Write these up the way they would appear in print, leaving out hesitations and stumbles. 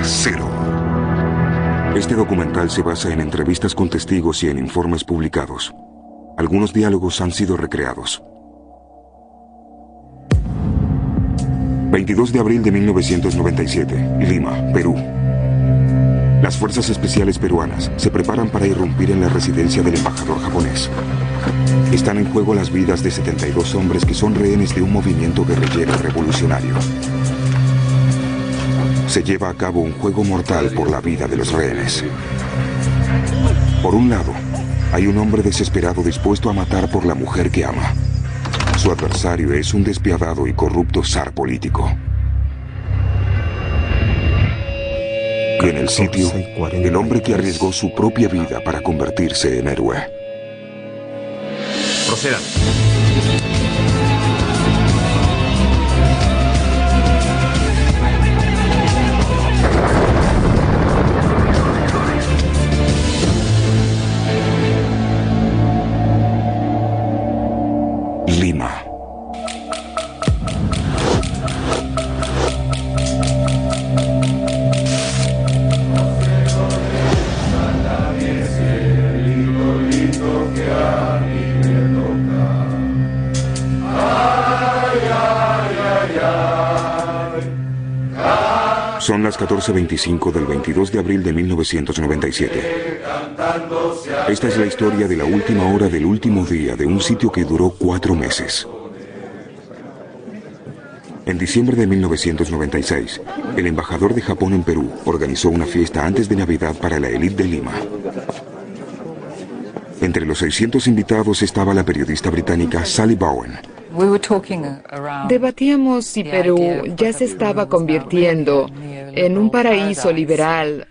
Cero. Este documental se basa en entrevistas con testigos y en informes publicados. Algunos diálogos han sido recreados. 22 de abril de 1997, Lima, Perú. Las fuerzas especiales peruanas se preparan para irrumpir en la residencia del embajador japonés. Están en juego las vidas de 72 hombres que son rehenes de un movimiento guerrillero revolucionario. Se lleva a cabo un juego mortal por la vida de los rehenes. Por un lado, hay un hombre desesperado dispuesto a matar por la mujer que ama. Su adversario es un despiadado y corrupto zar político. Y en el sitio, el hombre que arriesgó su propia vida para convertirse en héroe. Procedan. Lima. Son las 14:25 del 22 de abril de 1997. Esta es la historia de la última hora del último día de un sitio que duró 4 meses. En diciembre de 1996, el embajador de Japón en Perú organizó una fiesta antes de Navidad para la élite de Lima. Entre los 600 invitados estaba la periodista británica Sally Bowen. Debatíamos si Perú ya se estaba convirtiendo en un paraíso liberal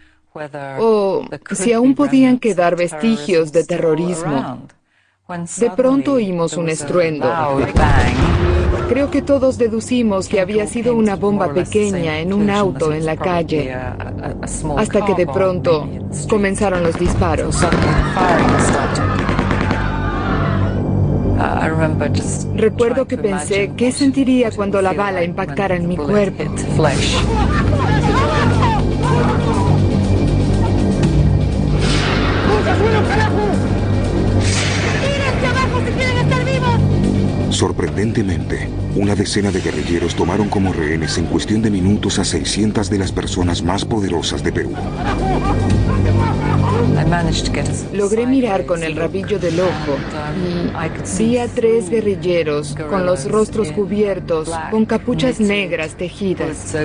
o si aún podían quedar vestigios de terrorismo. De pronto oímos un estruendo. Creo que todos deducimos que había sido una bomba pequeña en un auto en la calle, hasta que de pronto comenzaron los disparos. Recuerdo que pensé, ¿qué sentiría cuando la bala impactara en mi cuerpo? Sorprendentemente, una decena de guerrilleros tomaron como rehenes en cuestión de minutos a 600 de las personas más poderosas de Perú. Logré mirar con el rabillo del ojo y vi a 3 guerrilleros con los rostros cubiertos, con capuchas negras tejidas.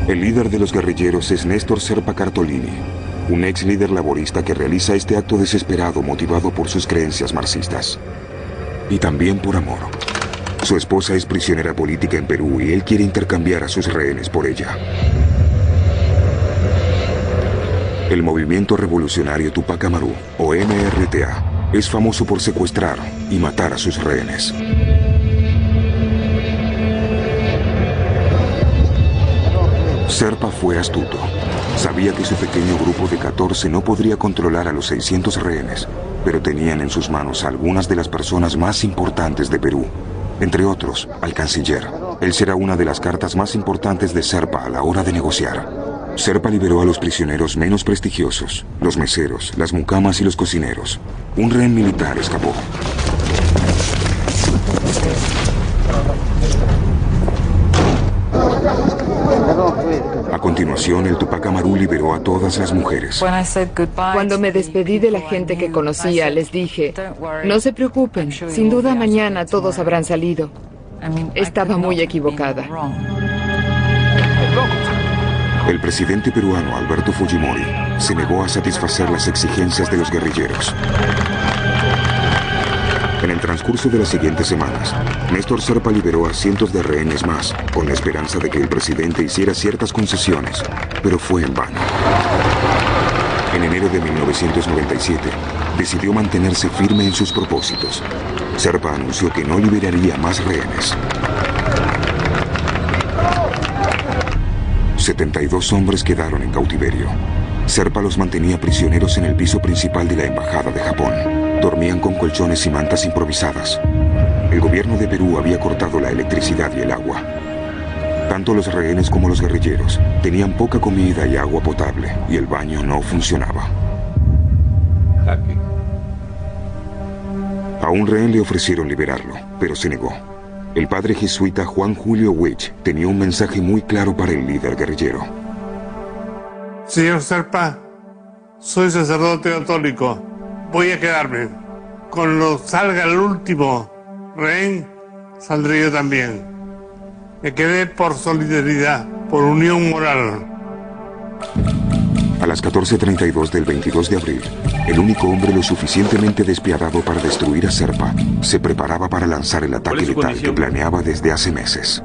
El líder de los guerrilleros es Néstor Serpa Cartolini, un ex líder laborista que realiza este acto desesperado motivado por sus creencias marxistas. Y también por amor. Su esposa es prisionera política en Perú y él quiere intercambiar a sus rehenes por ella. El movimiento revolucionario Tupac Amaru, o MRTA, es famoso por secuestrar y matar a sus rehenes. Serpa fue astuto. Sabía que su pequeño grupo de 14 no podría controlar a los 600 rehenes, pero tenían en sus manos a algunas de las personas más importantes de Perú. Entre otros, al canciller. Él será una de las cartas más importantes de Serpa a la hora de negociar. Serpa liberó a los prisioneros menos prestigiosos, los meseros, las mucamas y los cocineros. Un rehén militar escapó. A continuación, el Tupac Amaru liberó a todas las mujeres. Cuando me despedí de la gente que conocía, les dije, no se preocupen, sin duda mañana todos habrán salido. Estaba muy equivocada. El presidente peruano Alberto Fujimori se negó a satisfacer las exigencias de los guerrilleros. En el transcurso de las siguientes semanas, Néstor Serpa liberó a cientos de rehenes más, con la esperanza de que el presidente hiciera ciertas concesiones, pero fue en vano. En enero de 1997, decidió mantenerse firme en sus propósitos. Serpa anunció que no liberaría más rehenes. 72 hombres quedaron en cautiverio. Serpa los mantenía prisioneros en el piso principal de la Embajada de Japón. Dormían con colchones y mantas improvisadas. El gobierno de Perú había cortado la electricidad y el agua. Tanto los rehenes como los guerrilleros tenían poca comida y agua potable, y el baño no funcionaba. A un rehén le ofrecieron liberarlo, pero se negó. El padre jesuita Juan Julio Witch tenía un mensaje muy claro para el líder guerrillero. Señor Serpa, soy sacerdote católico. Voy a quedarme. Cuando salga el último rehén, saldré yo también. Me quedé por solidaridad, por unión moral. A las 14:32 del 22 de abril, el único hombre lo suficientemente despiadado para destruir a Serpa se preparaba para lanzar el ataque letal que planeaba desde hace meses.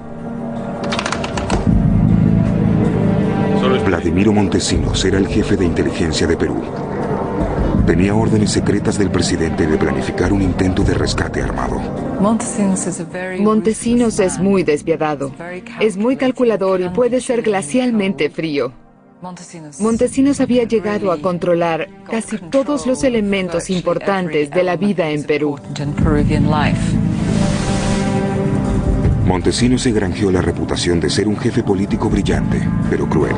Vladimiro Montesinos era el jefe de inteligencia de Perú. Tenía órdenes secretas del presidente de planificar un intento de rescate armado. Montesinos es muy despiadado, es muy calculador y puede ser glacialmente frío. Montesinos había llegado a controlar casi todos los elementos importantes de la vida en Perú. Montesinos se granjeó la reputación de ser un jefe político brillante, pero cruel.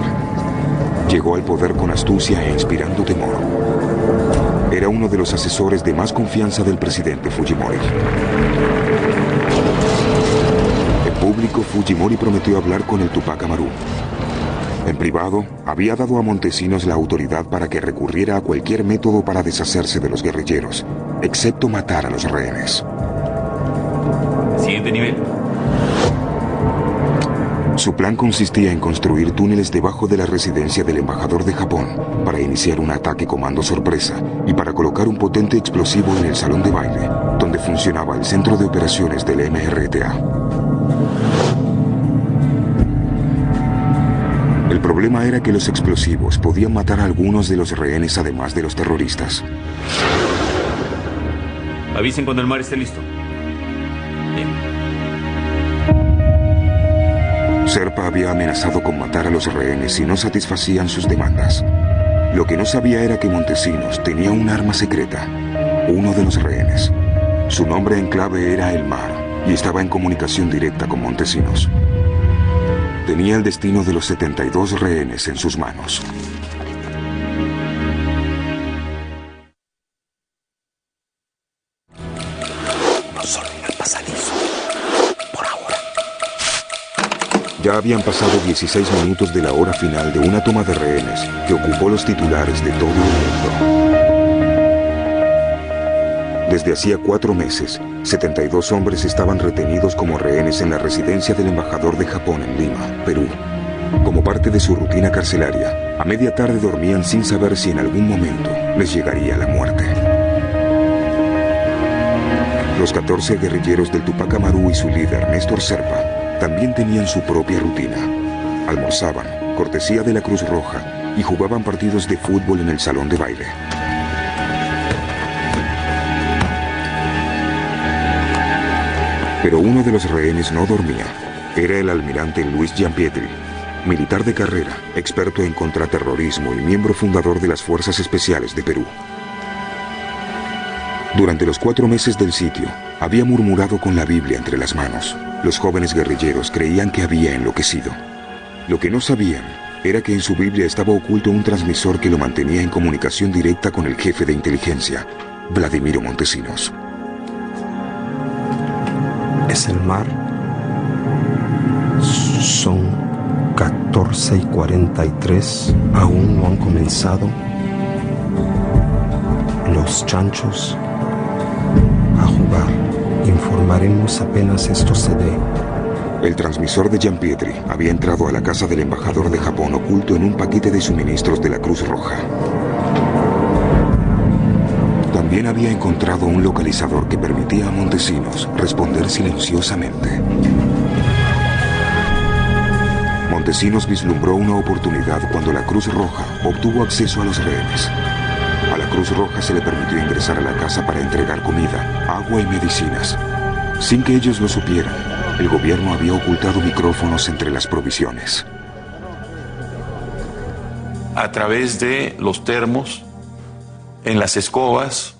Llegó al poder con astucia e inspirando temor. Era uno de los asesores de más confianza del presidente Fujimori. En público, Fujimori prometió hablar con el Tupac Amaru. En privado, había dado a Montesinos la autoridad para que recurriera a cualquier método para deshacerse de los guerrilleros, excepto matar a los rehenes. Siguiente nivel. Su plan consistía en construir túneles debajo de la residencia del embajador de Japón para iniciar un ataque comando sorpresa y para colocar un potente explosivo en el salón de baile, donde funcionaba el centro de operaciones del MRTA. El problema era que los explosivos podían matar a algunos de los rehenes además de los terroristas. Avisen cuando el mar esté listo. Bien. Serpa había amenazado con matar a los rehenes si no satisfacían sus demandas. Lo que no sabía era que Montesinos tenía un arma secreta, uno de los rehenes. Su nombre en clave era El Mar y estaba en comunicación directa con Montesinos. Tenía el destino de los 72 rehenes en sus manos. No solo en el pasadizo. Por ahora. Ya habían pasado 16 minutos de la hora final de una toma de rehenes que ocupó los titulares de todo el mundo. Desde hacía 4 meses, 72 hombres estaban retenidos como rehenes en la residencia del embajador de Japón en Lima, Perú. Como parte de su rutina carcelaria, a media tarde dormían sin saber si en algún momento les llegaría la muerte. Los 14 guerrilleros del Tupac Amaru y su líder, Néstor Serpa, también tenían su propia rutina. Almorzaban, cortesía de la Cruz Roja, y jugaban partidos de fútbol en el salón de baile. Pero uno de los rehenes no dormía. Era el almirante Luis Giampietri, militar de carrera, experto en contraterrorismo y miembro fundador de las Fuerzas Especiales de Perú. Durante los 4 meses del sitio, había murmurado con la Biblia entre las manos. Los jóvenes guerrilleros creían que había enloquecido. Lo que no sabían era que en su Biblia estaba oculto un transmisor que lo mantenía en comunicación directa con el jefe de inteligencia, Vladimiro Montesinos. Es el mar. Son 14:43. Aún no han comenzado. Los chanchos a jugar. Informaremos apenas esto se dé. El transmisor de Giampietri había entrado a la casa del embajador de Japón oculto en un paquete de suministros de la Cruz Roja. También había encontrado un localizador que permitía a Montesinos responder silenciosamente. Montesinos vislumbró una oportunidad cuando la Cruz Roja obtuvo acceso a los rehenes. A la Cruz Roja se le permitió ingresar a la casa para entregar comida, agua y medicinas. Sin que ellos lo supieran, el gobierno había ocultado micrófonos entre las provisiones. a través de los termos, en las escobas,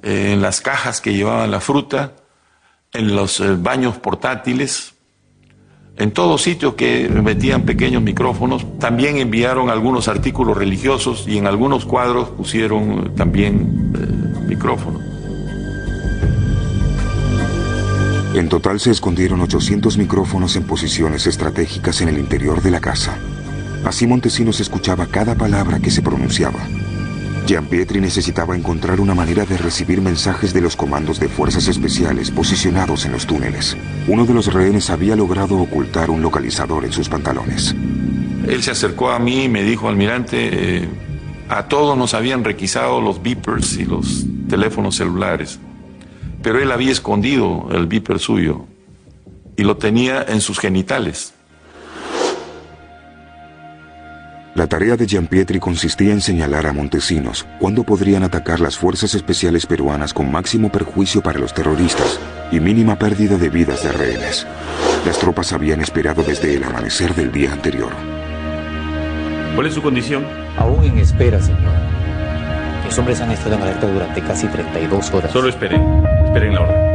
en las cajas que llevaban la fruta, en los baños portátiles, en todo sitio que metían pequeños micrófonos. También enviaron algunos artículos religiosos y en algunos cuadros pusieron también micrófonos. En total se escondieron 800 micrófonos en posiciones estratégicas en el interior de la casa. Así Montesinos escuchaba cada palabra que se pronunciaba. Gianpietri necesitaba encontrar una manera de recibir mensajes de los comandos de fuerzas especiales posicionados en los túneles. Uno de los rehenes había logrado ocultar un localizador en sus pantalones. Él se acercó a mí y me dijo: almirante, a todos nos habían requisado los beepers y los teléfonos celulares, pero él había escondido el beeper suyo y lo tenía en sus genitales. La tarea de Gianpietri consistía en señalar a Montesinos cuándo podrían atacar las fuerzas especiales peruanas con máximo perjuicio para los terroristas y mínima pérdida de vidas de rehenes. Las tropas habían esperado desde el amanecer del día anterior. ¿Cuál es su condición? Aún en espera, señor. Los hombres han estado en alerta durante casi 32 horas. Solo esperen. Esperen la orden.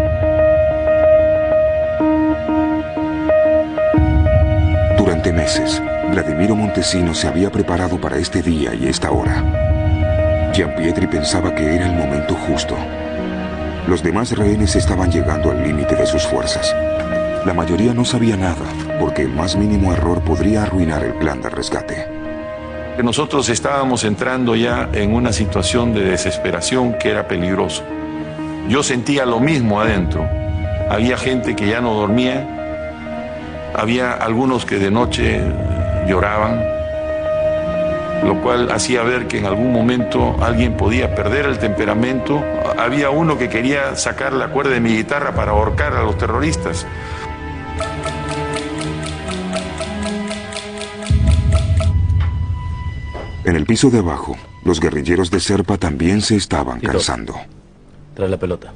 Durante meses, Vladimiro Montesinos se había preparado para este día y esta hora. Gianpietri pensaba que era el momento justo. Los demás rehenes estaban llegando al límite de sus fuerzas. La mayoría no sabía nada, porque el más mínimo error podría arruinar el plan de rescate. Nosotros estábamos entrando ya en una situación de desesperación que era peligroso. Yo sentía lo mismo adentro. Había gente que ya no dormía, había algunos que de noche lloraban, lo cual hacía ver que en algún momento alguien podía perder el temperamento. Había uno que quería sacar la cuerda de mi guitarra para ahorcar a los terroristas. En el piso de abajo, los guerrilleros de Serpa también se estaban cansando. Trae la pelota.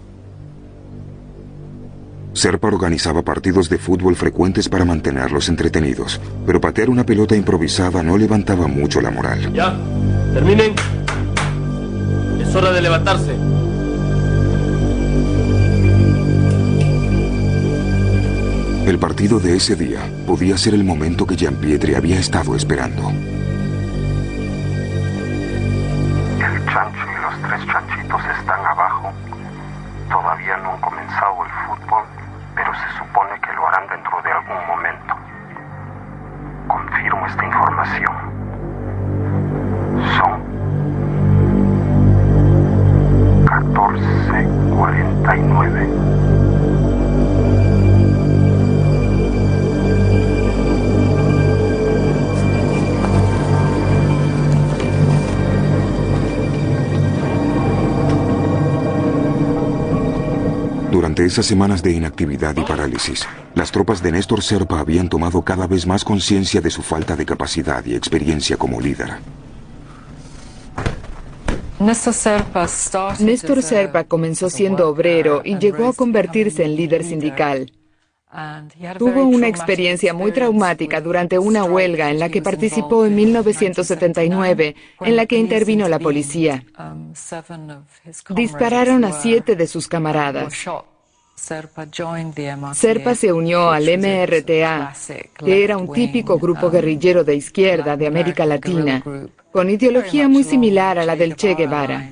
Serpa organizaba partidos de fútbol frecuentes para mantenerlos entretenidos, pero patear una pelota improvisada no levantaba mucho la moral. Ya, terminen. Es hora de levantarse. El partido de ese día podía ser el momento que Gianpietri había estado esperando. El chancho y los 3 chanchitos están abajo. Todavía no han comenzado el fútbol, pero se supone que lo harán dentro de algún momento. Confirmo esta información. Son 14:49. Durante esas semanas de inactividad y parálisis, las tropas de Néstor Serpa habían tomado cada vez más conciencia de su falta de capacidad y experiencia como líder. Néstor Serpa comenzó siendo obrero y llegó a convertirse en líder sindical. Tuvo una experiencia muy traumática durante una huelga en la que participó en 1979, en la que intervino la policía. Dispararon a 7 de sus camaradas. Serpa se unió al MRTA, que era un típico grupo guerrillero de izquierda de América Latina, con ideología muy similar a la del Che Guevara.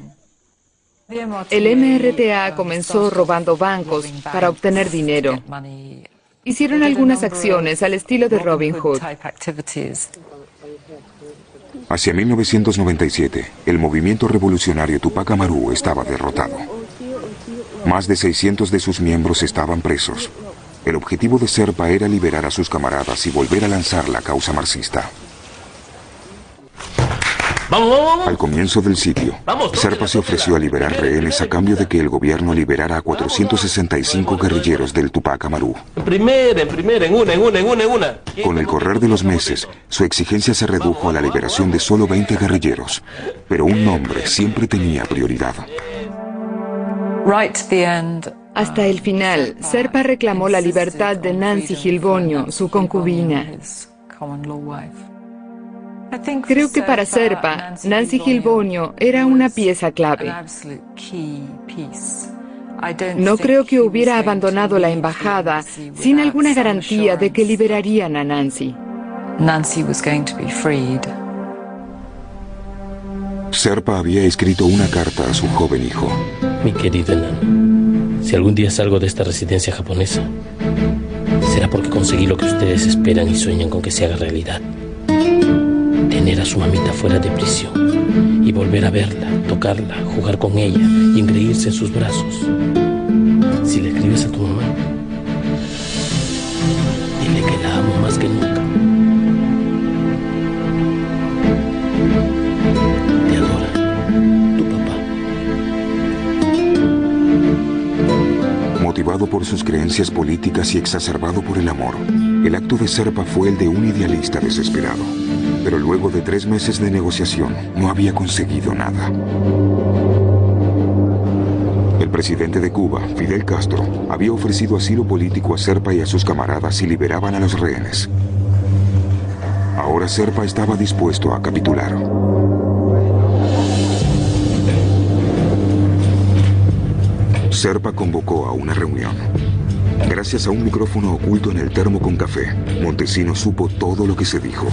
El MRTA comenzó robando bancos para obtener dinero. Hicieron algunas acciones al estilo de Robin Hood. Hacia 1997, el movimiento revolucionario Tupac Amaru estaba derrotado. Más de 600 de sus miembros estaban presos. El objetivo de Serpa era liberar a sus camaradas y volver a lanzar la causa marxista. Al comienzo del sitio, Serpa se ofreció a liberar rehenes a cambio de que el gobierno liberara a 465 guerrilleros del Tupac Amaru. En una. Con el correr de los meses, su exigencia se redujo a la liberación de solo 20 guerrilleros, pero un nombre siempre tenía prioridad. Hasta el final, Serpa reclamó la libertad de Nancy Gilboño, su concubina. Creo que para Serpa, Nancy Gilbonio era una pieza clave. No creo que hubiera abandonado la embajada sin alguna garantía de que liberarían a Nancy. Serpa había escrito una carta a su joven hijo. Mi querido enano, si algún día salgo de esta residencia japonesa, será porque conseguí lo que ustedes esperan y sueñan con que se haga realidad. Tener a su mamita fuera de prisión y volver a verla, tocarla, jugar con ella y engreírse en sus brazos. Si le escribes a tu mamá, dile que la amo más que nunca. Te adora tu papá. Motivado por sus creencias políticas y exacerbado por el amor, el acto de Serpa fue el de un idealista desesperado. Pero luego de 3 meses de negociación, no había conseguido nada. El presidente de Cuba, Fidel Castro, había ofrecido asilo político a Serpa y a sus camaradas si liberaban a los rehenes. Ahora Serpa estaba dispuesto a capitular. Serpa convocó a una reunión. Gracias a un micrófono oculto en el termo con café, Montesinos supo todo lo que se dijo.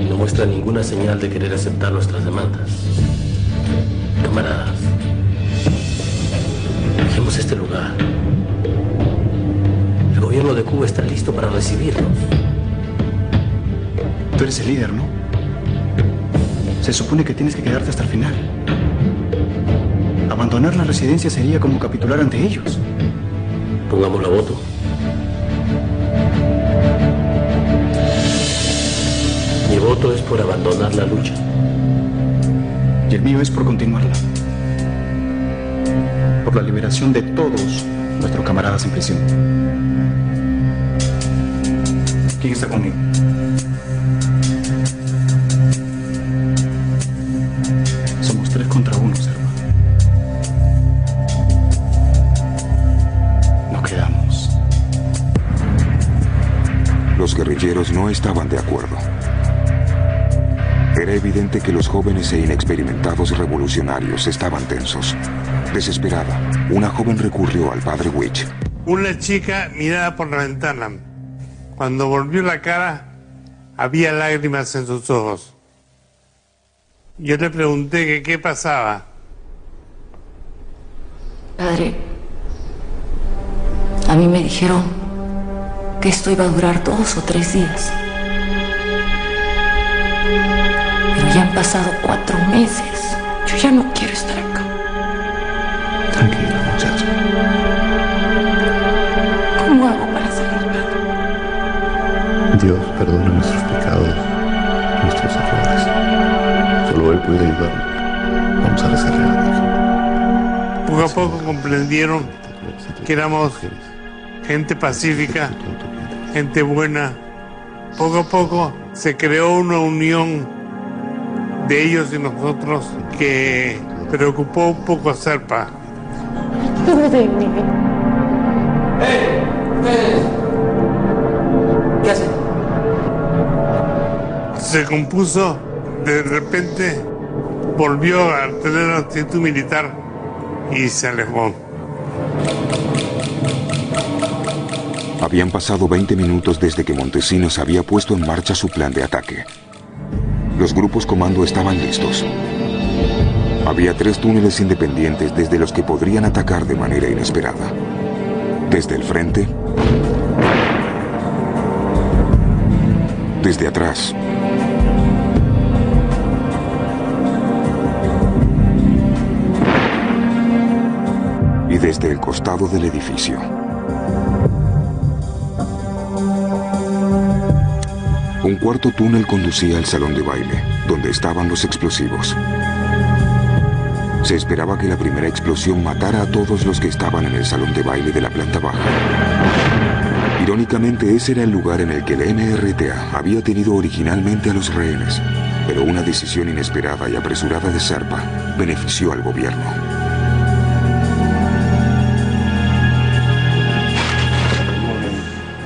No muestra ninguna señal de querer aceptar nuestras demandas. Camaradas, dejemos este lugar. El gobierno de Cuba está listo para recibirnos. Tú eres el líder, ¿no? Se supone que tienes que quedarte hasta el final. Abandonar la residencia sería como capitular ante ellos. Pongámoslo a voto. Mi voto es por abandonar la lucha. Y el mío es por continuarla. Por la liberación de todos nuestros camaradas en prisión. ¿Quién está conmigo? Somos 3 contra 1, Serpa. Los guerrilleros no estaban de acuerdo. Era evidente que los jóvenes e inexperimentados revolucionarios estaban tensos. Desesperada, una joven recurrió al padre Witch. Una chica miraba por la ventana. Cuando volvió la cara, había lágrimas en sus ojos. Yo le pregunté que qué pasaba. Padre, a mí me dijeron que esto iba a durar 2 o 3 días. Pero ya han pasado 4 meses. Yo ya no quiero estar acá. Tranquila, muchacha. ¿Cómo hago para salir? Dios perdona nuestros pecados, nuestros errores. Solo Él puede ayudarnos. Vamos a rezarle a la Virgen. Poco a poco comprendieron que éramos gente pacífica, gente buena. Poco a poco se creó una unión de ellos y nosotros que preocupó un poco a Serpa. ¡Hey! ¿Ustedes? ¿Qué hacen? Se compuso, de repente volvió a tener la actitud militar y se alejó. Habían pasado 20 minutos desde que Montesinos había puesto en marcha su plan de ataque. Los grupos comando estaban listos. Había 3 túneles independientes desde los que podrían atacar de manera inesperada. Desde el frente, desde atrás y desde el costado del edificio. Un cuarto túnel conducía al salón de baile, donde estaban los explosivos. Se esperaba que la primera explosión matara a todos los que estaban en el salón de baile de la planta baja. Irónicamente, ese era el lugar en el que el MRTA había tenido originalmente a los rehenes, pero una decisión inesperada y apresurada de Serpa benefició al gobierno.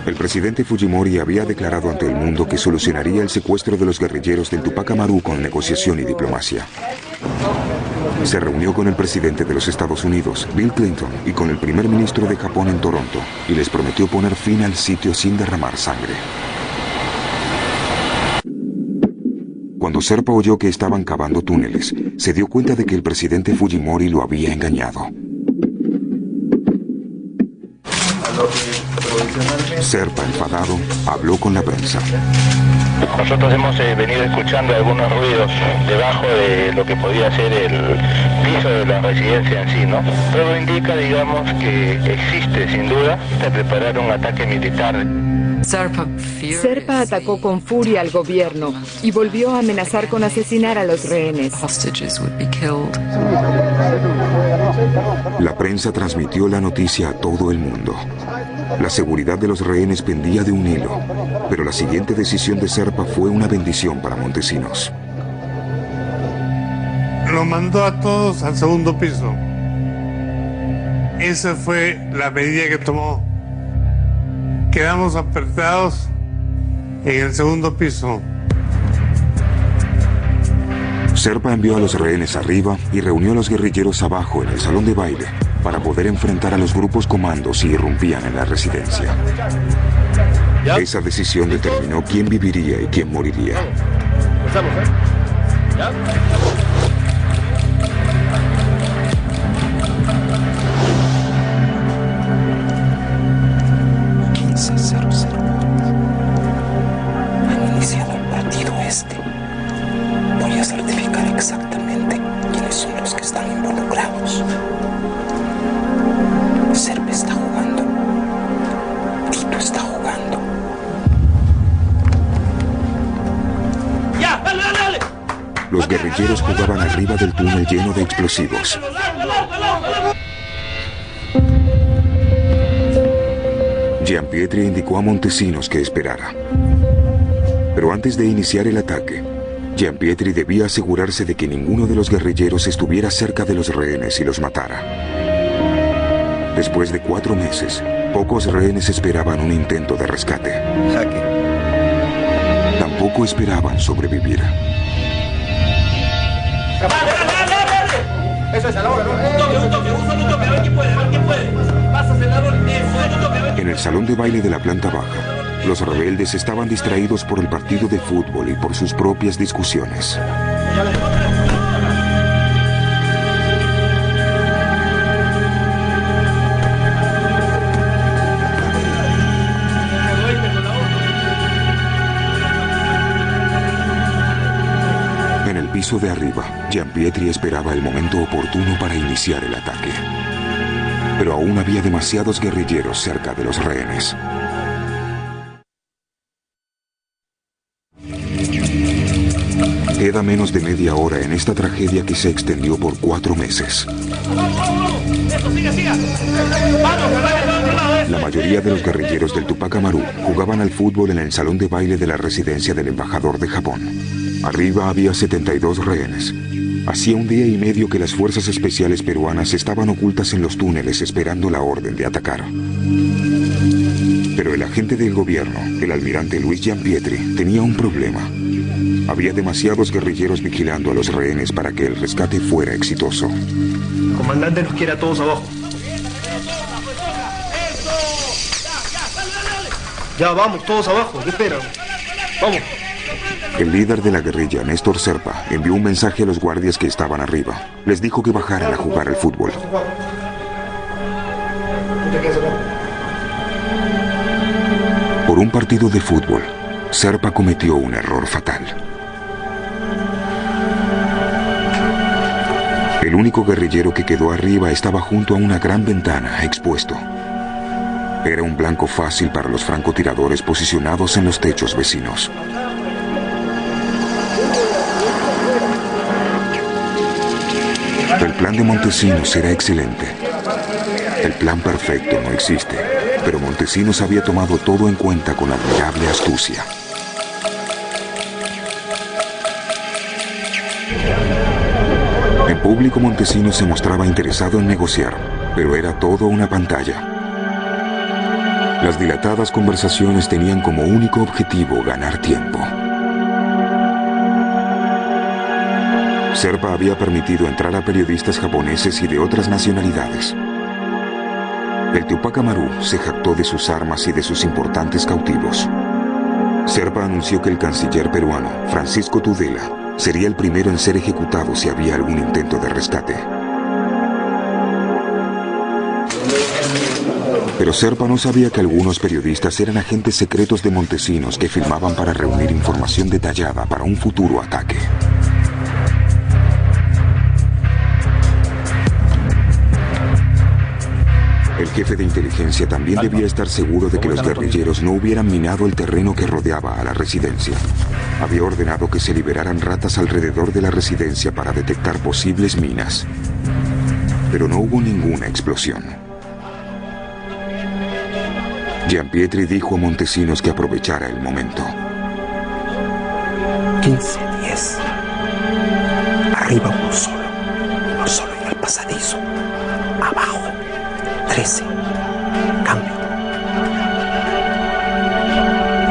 El presidente Fujimori había declarado ante el mundo que solucionaría el secuestro de los guerrilleros del Tupac Amaru con negociación y diplomacia. Se reunió con el presidente de los Estados Unidos, Bill Clinton, y con el primer ministro de Japón en Toronto, y les prometió poner fin al sitio sin derramar sangre. Cuando Serpa oyó que estaban cavando túneles, se dio cuenta de que el presidente Fujimori lo había engañado. Serpa, enfadado, habló con la prensa. Nosotros hemos venido escuchando algunos ruidos debajo de lo que podía ser el piso de la residencia en sí, ¿no? Todo indica, digamos, que existe, sin duda, de preparar un ataque militar. Serpa atacó con furia al gobierno y volvió a amenazar con asesinar a los rehenes. La prensa transmitió la noticia a todo el mundo. La seguridad de los rehenes pendía de un hilo, pero la siguiente decisión de Serpa fue una bendición para Montesinos. Lo mandó a todos al segundo piso. Esa fue la medida que tomó. Quedamos apretados en el segundo piso. Serpa envió a los rehenes arriba y reunió a los guerrilleros abajo en el salón de baile para poder enfrentar a los grupos comandos si irrumpían en la residencia. Esa decisión determinó quién viviría y quién moriría. ¿Ya? 15:00. Han iniciado el partido este. Voy a certificar exactamente quiénes son los que están involucrados. Serpa está jugando. Tito está jugando. ¡Ya! ¡Dale, dale, dale! Los guerrilleros jugaban arriba del túnel lleno de explosivos. Gianpietri indicó a Montesinos que esperara. Pero antes de iniciar el ataque, Gianpietri debía asegurarse de que ninguno de los guerrilleros estuviera cerca de los rehenes y los matara. Después de 4 meses, pocos rehenes esperaban un intento de rescate. Jaque. Tampoco esperaban sobrevivir. ¡Dale, dale, dale, dale! Eso es a la hora, ¿no? Un toque, un solo toque, a ver quién puede. Pasas el árbol, un toque, a ver. En el salón de baile de la planta baja, los rebeldes estaban distraídos por el partido de fútbol y por sus propias discusiones. En el piso de arriba, Gianpietri esperaba el momento oportuno para iniciar el ataque. Pero aún había demasiados guerrilleros cerca de los rehenes. Queda menos de media hora en esta tragedia que se extendió por 4 meses. ¡Eso, siga! ¡Vamos, La mayoría de los guerrilleros del Tupac Amaru jugaban al fútbol en el salón de baile de la residencia del embajador de Japón. Arriba había 72 rehenes. Hacía 1 día y medio que las fuerzas especiales peruanas estaban ocultas en los túneles esperando la orden de atacar. Pero el agente del gobierno, el almirante Luis Gianpietri, tenía un problema. Había demasiados guerrilleros vigilando a los rehenes para que el rescate fuera exitoso. El comandante nos quiere a todos abajo. Ya, vamos, todos abajo. ¿Qué esperan? Vamos. El líder de la guerrilla, Néstor Serpa, envió un mensaje a los guardias que estaban arriba. Les dijo que bajaran a jugar al fútbol. Por un partido de fútbol, Serpa cometió un error fatal. El único guerrillero que quedó arriba estaba junto a una gran ventana, expuesto. Era un blanco fácil para los francotiradores posicionados en los techos vecinos. El plan de Montesinos era excelente. El plan perfecto no existe, pero Montesinos había tomado todo en cuenta con admirable astucia. En público Montesinos se mostraba interesado en negociar, pero era todo una pantalla. Las dilatadas conversaciones tenían como único objetivo ganar tiempo. Serpa había permitido entrar a periodistas japoneses y de otras nacionalidades. El Tupac Amaru se jactó de sus armas y de sus importantes cautivos. Serpa anunció que el canciller peruano, Francisco Tudela, sería el primero en ser ejecutado si había algún intento de rescate. Pero Serpa no sabía que algunos periodistas eran agentes secretos de Montesinos que filmaban para reunir información detallada para un futuro ataque. El jefe de inteligencia también debía estar seguro de que los guerrilleros no hubieran minado el terreno que rodeaba a la residencia. Había ordenado que se liberaran ratas alrededor de la residencia para detectar posibles minas. Pero no hubo ninguna explosión. Gianpietri dijo a Montesinos que aprovechara el momento. 15-10. Arriba uno solo en el pasadizo. Abajo 13. Cambio.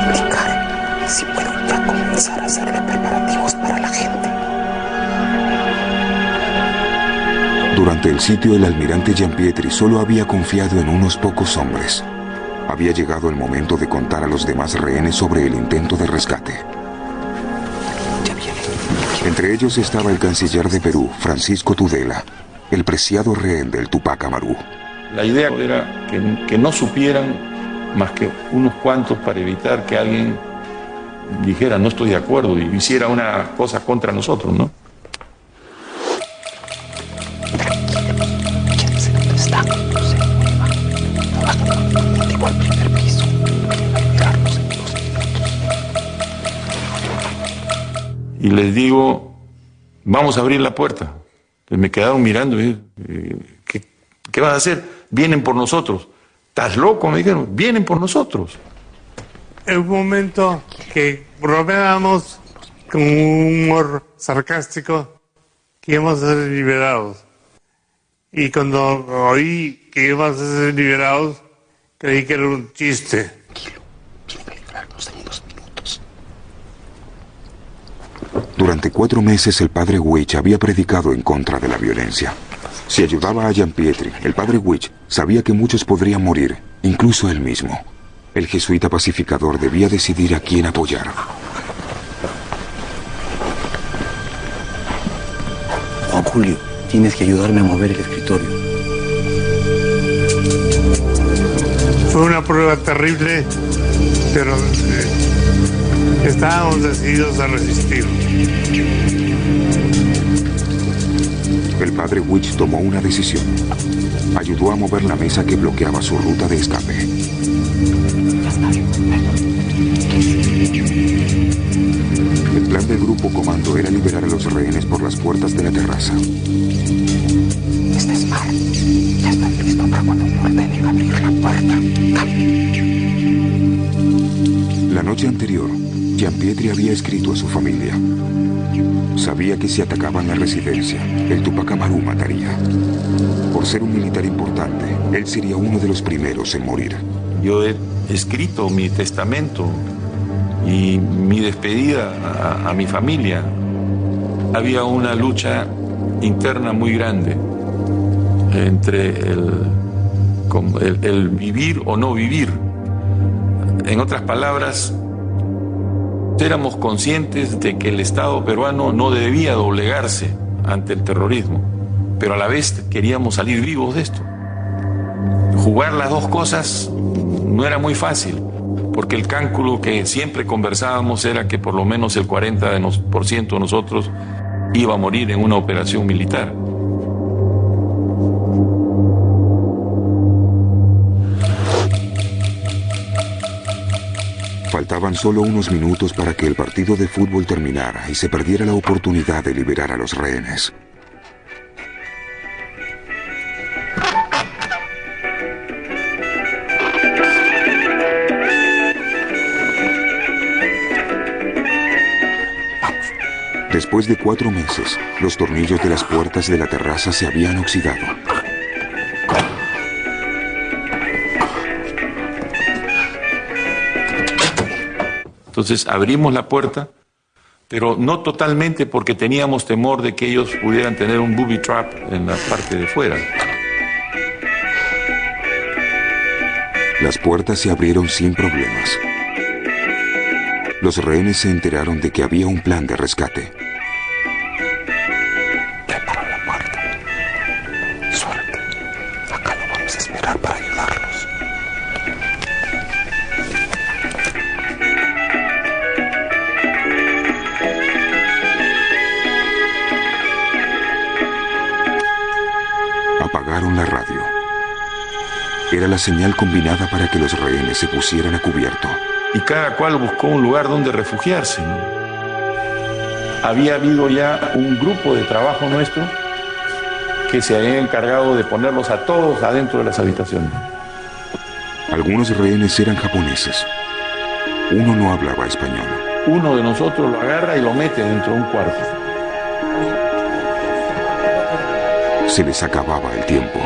Indicar si puedo ya comenzar a hacerle preparativos para la gente. Durante el sitio, el almirante Gianpietri solo había confiado en unos pocos hombres. Había llegado el momento de contar a los demás rehenes sobre el intento de rescate. Entre ellos estaba el canciller de Perú, Francisco Tudela, el preciado rehén del Tupac Amaru. La idea era que no supieran más que unos cuantos para evitar que alguien dijera no estoy de acuerdo y hiciera una cosa contra nosotros, ¿no? Y les digo, vamos a abrir la puerta. Entonces me quedaron mirando y ¿qué vas a hacer? Vienen por nosotros. ¿Estás loco? Me dijeron, vienen por nosotros. En un momento que bromeábamos con un humor sarcástico que íbamos a ser liberados. Y cuando oí que íbamos a ser liberados, creí que era un chiste. Tiene que librarnos en unos minutos. Durante 4 meses el padre Huich había predicado en contra de la violencia. Si ayudaba a Gianpietri, el padre Huich sabía que muchos podrían morir, incluso él mismo. El jesuita pacificador debía decidir a quién apoyar. Juan Julio, tienes que ayudarme a mover el escritorio. Fue una prueba terrible, pero estábamos decididos a resistir. El padre Huich tomó una decisión. Ayudó a mover la mesa que bloqueaba su ruta de escape. El plan del grupo comando era liberar a los rehenes por las puertas de la terraza. Está Smart. Ya está listo para cuando me ordenen abrir la puerta. La noche anterior, Gianpietri había escrito a su familia. Sabía que si atacaban la residencia, el Tupac Amaru mataría. Por ser un militar importante, él sería uno de los primeros en morir. Yo he escrito mi testamento y mi despedida a mi familia. Había una lucha interna muy grande entre el vivir o no vivir. En otras palabras, éramos conscientes de que el Estado peruano no debía doblegarse ante el terrorismo, pero a la vez queríamos salir vivos de esto. Jugar las dos cosas no era muy fácil, porque el cálculo que siempre conversábamos era que por lo menos el 40% de nosotros iba a morir en una operación militar. Faltaban solo unos minutos para que el partido de fútbol terminara y se perdiera la oportunidad de liberar a los rehenes. Después de 4 meses, los tornillos de las puertas de la terraza se habían oxidado. Entonces abrimos la puerta, pero no totalmente porque teníamos temor de que ellos pudieran tener un booby trap en la parte de fuera. Las puertas se abrieron sin problemas. Los rehenes se enteraron de que había un plan de rescate. Prepara la puerta. Suerte. Acá lo vamos a esperar para ayudarlos. Apagaron la radio. Era la señal combinada para que los rehenes se pusieran a cubierto. Y cada cual buscó un lugar donde refugiarse, ¿no? Había habido ya un grupo de trabajo nuestro que se había encargado de ponerlos a todos adentro de las habitaciones. Algunos rehenes eran japoneses. Uno no hablaba español. Uno de nosotros lo agarra y lo mete dentro de un cuarto. Se les acababa el tiempo.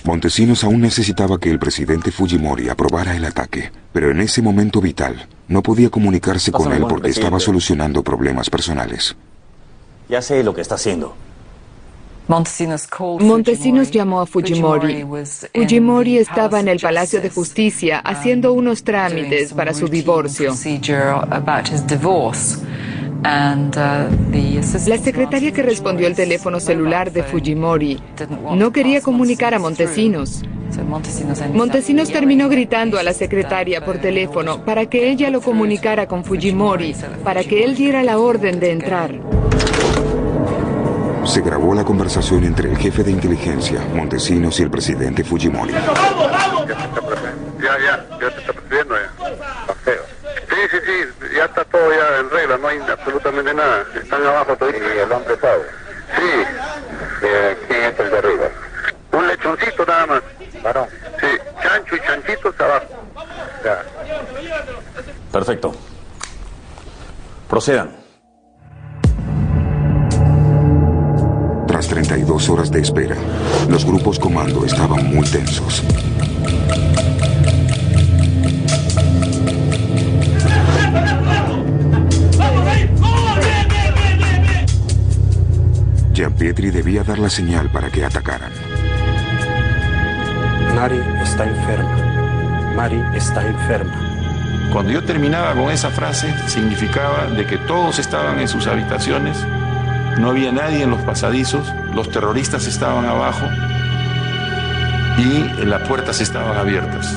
Montesinos aún necesitaba que el presidente Fujimori aprobara el ataque, pero en ese momento vital no podía comunicarse con él porque estaba solucionando problemas personales. Ya sé lo que está haciendo. Montesinos llamó a Fujimori. Fujimori estaba en el Palacio de Justicia haciendo unos trámites para su divorcio. La secretaria que respondió el teléfono celular de Fujimori no quería comunicar a Montesinos. Montesinos terminó gritando a la secretaria por teléfono para que ella lo comunicara con Fujimori, para que él diera la orden de entrar. Se grabó la conversación entre el jefe de inteligencia, Montesinos, y el presidente Fujimori. ¡Vamos, vamos! Ya te está persiguiendo ya. Está feo. Sí, ya está todo ya en regla, no hay absolutamente nada. Están abajo todavía. ¿Y el hombre sabe? Sí. ¿Quién es el de arriba? Un lechoncito nada más. ¿Varón? Sí, chancho y chanchito está abajo. Ya. Perfecto. Procedan. Tras 32 horas de espera, los grupos comando estaban muy tensos. Gianpietri debía dar la señal para que atacaran. Mari está enferma. Mari está enferma. Cuando yo terminaba con esa frase, significaba de que todos estaban en sus habitaciones, no había nadie en los pasadizos, los terroristas estaban abajo y las puertas estaban abiertas.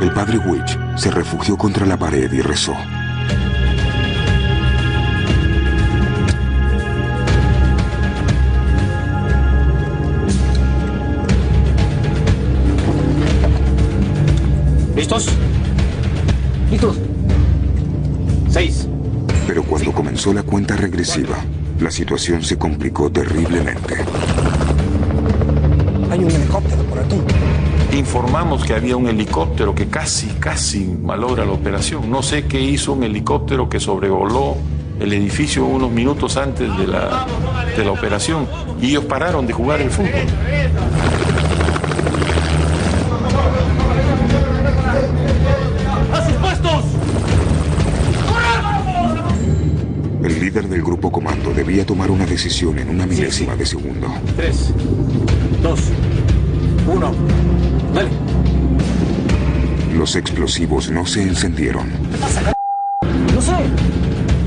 El padre Witch se refugió contra la pared y rezó. ¿Listos? ¿Listos? 6. Pero cuando comenzó la cuenta regresiva, la situación se complicó terriblemente. Hay un helicóptero por aquí. Informamos que había un helicóptero que casi malogra la operación. No sé qué hizo un helicóptero que sobrevoló el edificio unos minutos antes de la operación y ellos pararon de jugar el fútbol. El líder del grupo comando debía tomar una decisión en una milésima de segundo. 3, 2, 1. Dale. Los explosivos no se encendieron. No sé.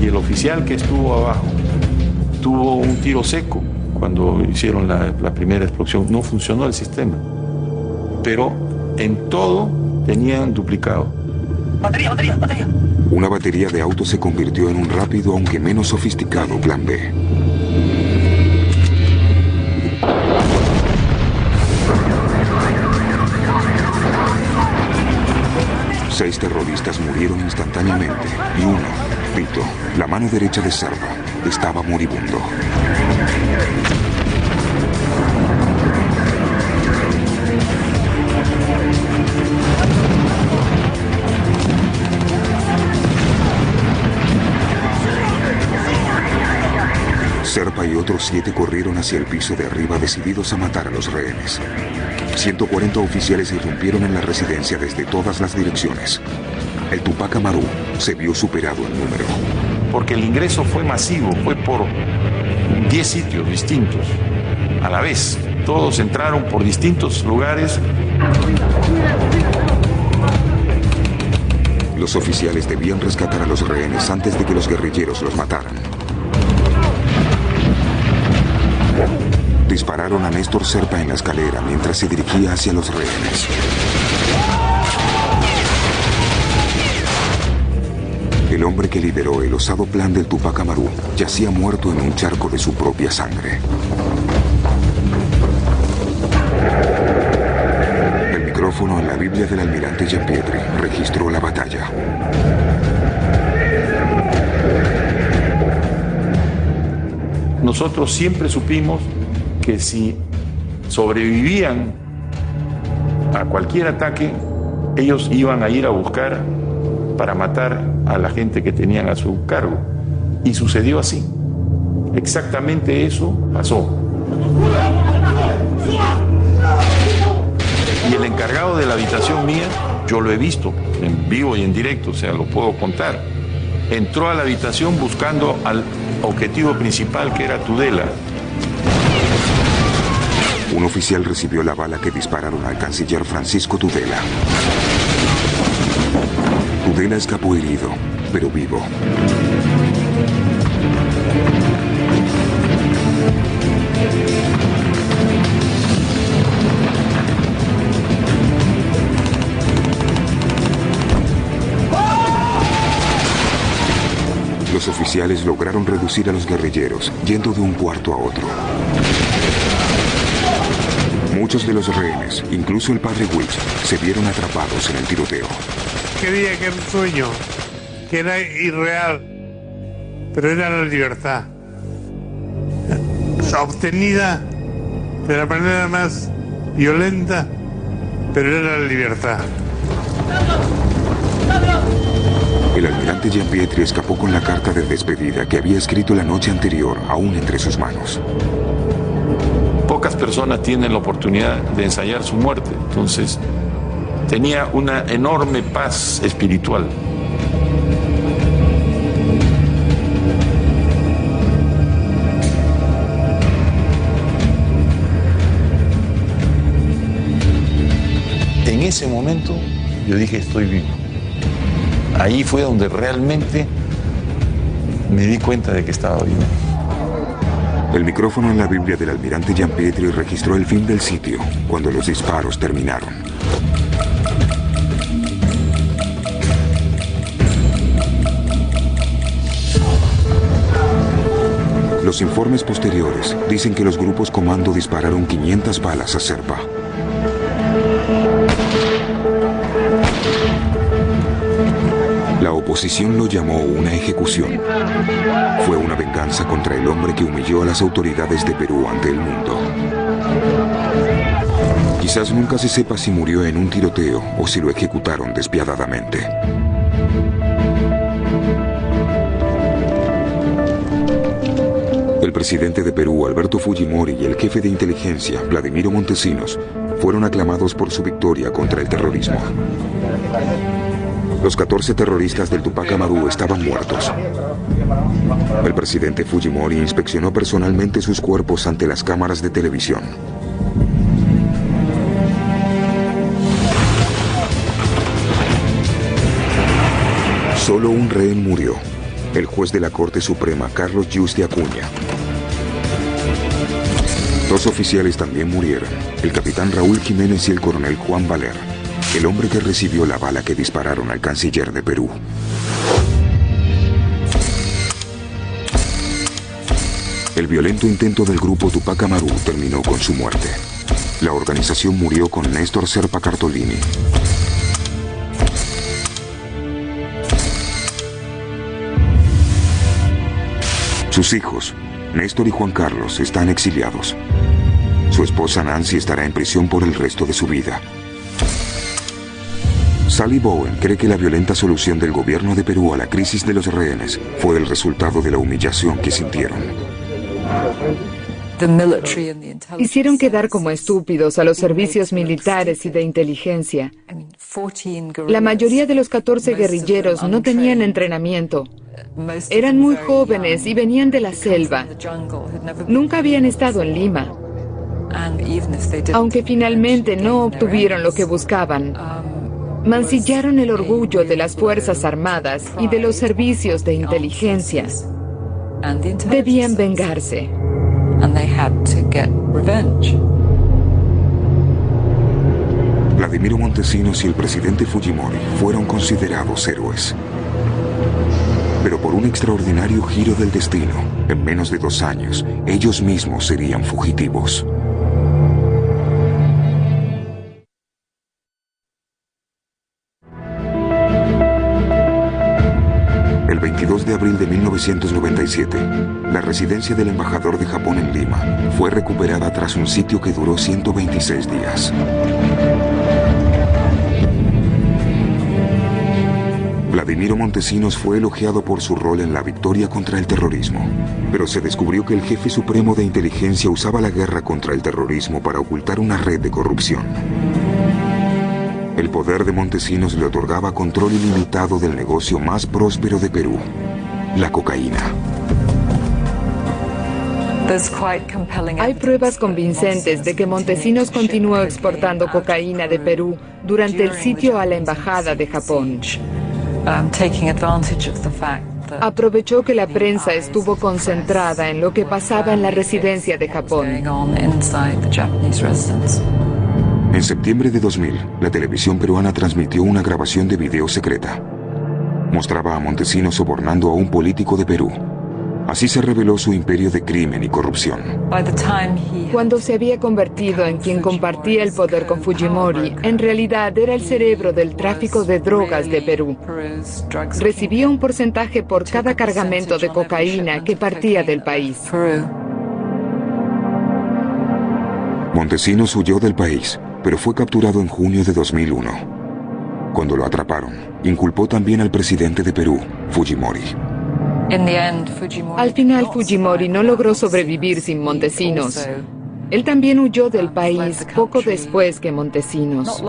Y el oficial que estuvo abajo tuvo un tiro seco cuando hicieron la primera explosión. No funcionó el sistema. Pero en todo tenían duplicado. Batería. Una batería de autos se convirtió en un rápido, aunque menos sofisticado, plan B. Seis terroristas murieron instantáneamente y uno, Vito, la mano derecha de Serpa, estaba moribundo. Serpa y otros 7 corrieron hacia el piso de arriba decididos a matar a los rehenes. 140 oficiales irrumpieron en la residencia desde todas las direcciones. El Tupac Amaru se vio superado en número. Porque el ingreso fue masivo, fue por 10 sitios distintos a la vez. Todos entraron por distintos lugares. Los oficiales debían rescatar a los rehenes antes de que los guerrilleros los mataran. Dispararon a Néstor Serpa en la escalera mientras se dirigía hacia los rehenes. El hombre que lideró el osado plan del Tupac Amaru yacía muerto en un charco de su propia sangre. El micrófono en la Biblia del almirante Giampietri registró la batalla. Nosotros siempre supimos que si sobrevivían a cualquier ataque, ellos iban a ir a buscar para matar a la gente que tenían a su cargo. Y sucedió así. Exactamente eso pasó. Y el encargado de la habitación mía, yo lo he visto en vivo y en directo, o sea, lo puedo contar. Entró a la habitación buscando al objetivo principal, que era Tudela. Un oficial recibió la bala que dispararon al canciller Francisco Tudela. Tudela escapó herido, pero vivo. Los oficiales lograron reducir a los guerrilleros, yendo de un cuarto a otro. Muchos de los rehenes, incluso el padre Witch, se vieron atrapados en el tiroteo. Creía que era un sueño, que era irreal, pero era la libertad. Obtenida de la manera más violenta, pero era la libertad. El almirante Giampietri escapó con la carta de despedida que había escrito la noche anterior, aún entre sus manos. Pocas personas tienen la oportunidad de ensayar su muerte, entonces tenía una enorme paz espiritual. En ese momento yo dije, estoy vivo. Ahí fue donde realmente me di cuenta de que estaba vivo. El micrófono en la Biblia del almirante Giampietri registró el fin del sitio, cuando los disparos terminaron. Los informes posteriores dicen que los grupos comando dispararon 500 balas a Serpa. La oposición lo llamó una ejecución. Fue una venganza contra el hombre que humilló a las autoridades de Perú ante el mundo. Quizás nunca se sepa si murió en un tiroteo o si lo ejecutaron despiadadamente. El presidente de Perú, Alberto Fujimori, y el jefe de inteligencia, Vladimiro Montesinos, fueron aclamados por su victoria contra el terrorismo. Los 14 terroristas del Tupac Amaru estaban muertos. El presidente Fujimori inspeccionó personalmente sus cuerpos ante las cámaras de televisión. Solo un rehén murió, el juez de la Corte Suprema, Carlos Yuste Acuña. 2 oficiales también murieron, el capitán Raúl Jiménez y el coronel Juan Valer, el hombre que recibió la bala que dispararon al canciller de Perú. El violento intento del grupo Tupac Amaru terminó con su muerte. La organización murió con Néstor Serpa Cartolini. Sus hijos, Néstor y Juan Carlos, están exiliados. Su esposa Nancy estará en prisión por el resto de su vida. Sally Bowen cree que la violenta solución del gobierno de Perú a la crisis de los rehenes fue el resultado de la humillación que sintieron. Hicieron quedar como estúpidos a los servicios militares y de inteligencia. La mayoría de los 14 guerrilleros no tenían entrenamiento. Eran muy jóvenes y venían de la selva. Nunca habían estado en Lima. Aunque finalmente no obtuvieron lo que buscaban, mancillaron el orgullo de las Fuerzas Armadas y de los servicios de inteligencia. Debían vengarse. Vladimiro Montesinos y el presidente Fujimori fueron considerados héroes. Pero por un extraordinario giro del destino, en menos de 2 años, ellos mismos serían fugitivos. El 22 de abril de 1997, la residencia del embajador de Japón en Lima fue recuperada tras un sitio que duró 126 días. Vladimiro Montesinos fue elogiado por su rol en la victoria contra el terrorismo, pero se descubrió que el jefe supremo de inteligencia usaba la guerra contra el terrorismo para ocultar una red de corrupción. El poder de Montesinos le otorgaba control ilimitado del negocio más próspero de Perú, la cocaína. Hay pruebas convincentes de que Montesinos continuó exportando cocaína de Perú durante el sitio a la embajada de Japón. Aprovechó que la prensa estuvo concentrada en lo que pasaba en la residencia de Japón. En septiembre de 2000, la televisión peruana transmitió una grabación de video secreta. Mostraba a Montesinos sobornando a un político de Perú. Así se reveló su imperio de crimen y corrupción. Cuando se había convertido en quien compartía el poder con Fujimori, en realidad era el cerebro del tráfico de drogas de Perú. Recibía un porcentaje por cada cargamento de cocaína que partía del país. Montesinos huyó del país, pero fue capturado en junio de 2001. Cuando lo atraparon, inculpó también al presidente de Perú, Fujimori. Al final, Fujimori no logró sobrevivir sin Montesinos. Él también huyó del país poco después que Montesinos.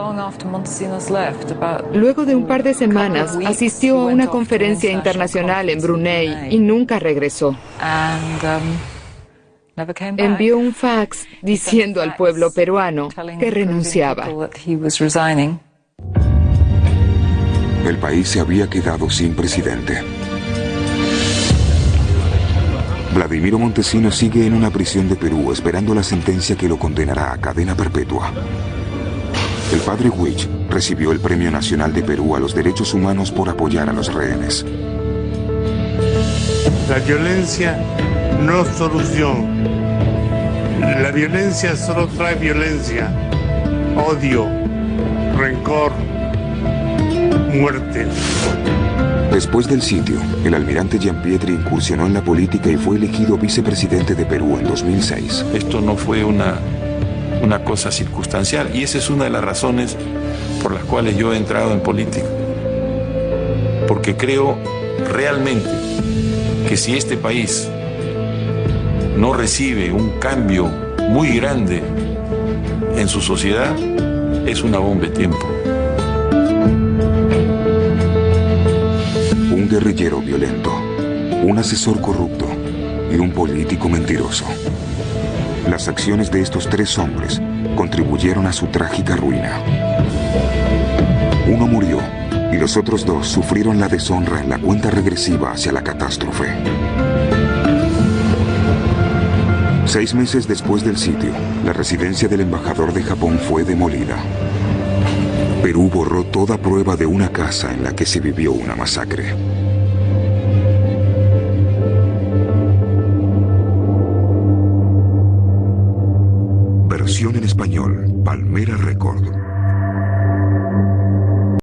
Luego de un par de semanas, asistió a una conferencia internacional en Brunei y nunca regresó. Envió un fax diciendo al pueblo peruano que renunciaba. El país se había quedado sin presidente. Vladimiro Montesinos sigue en una prisión de Perú esperando la sentencia que lo condenará a cadena perpetua. El padre Huich recibió el Premio Nacional de Perú a los Derechos Humanos por apoyar a los rehenes. La violencia no es solución. La violencia solo trae violencia, odio, rencor, muerte. Después del sitio, el almirante Gianpietri incursionó en la política y fue elegido vicepresidente de Perú en 2006. Esto no fue una cosa circunstancial y esa es una de las razones por las cuales yo he entrado en política. Porque creo realmente que si este país no recibe un cambio muy grande en su sociedad, es una bomba de tiempo. Un guerrillero violento, un asesor corrupto y un político mentiroso. Las acciones de estos 3 hombres contribuyeron a su trágica ruina. Uno murió y los otros 2 sufrieron la deshonra en la cuenta regresiva hacia la catástrofe. 6 meses después del sitio, la residencia del embajador de Japón fue demolida. Perú borró toda prueba de una casa en la que se vivió una masacre. Versión en español, Palmera